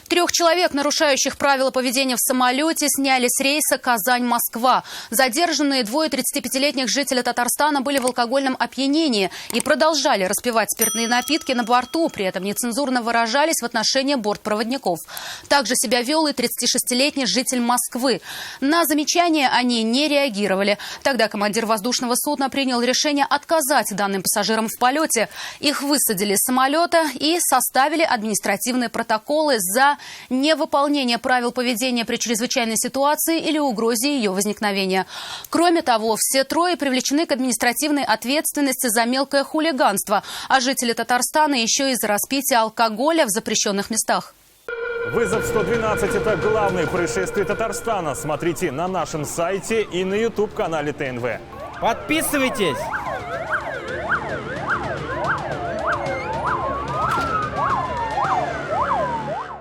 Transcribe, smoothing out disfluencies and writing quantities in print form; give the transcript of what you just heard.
3 человек, нарушающих правила поведения в самолете, сняли с рейса Казань-Москва. Задержанные 2 35-летних жителей Татарстана были в алкогольном опьянении и продолжали распивать спиртные напитки на борту. При этом нецензурно выражались в отношении бортпроводников. Также себя вел и 36-летний житель Москвы. На замечания они не реагировали. Тогда командир воздушного судна принял решение отказать данным пассажирам в полете. Их высадили с самолета и составили административные протоколы за невыполнение правил поведения при чрезвычайной ситуации или угрозе ее возникновения. Кроме того, все 3 привлечены к административной ответственности за мелкое хулиганство, а жители Татарстана еще и за распитие алкоголя в запрещенных местах. Вызов 112 – это главное происшествие Татарстана. Смотрите на нашем сайте и на YouTube-канале ТНВ. Подписывайтесь!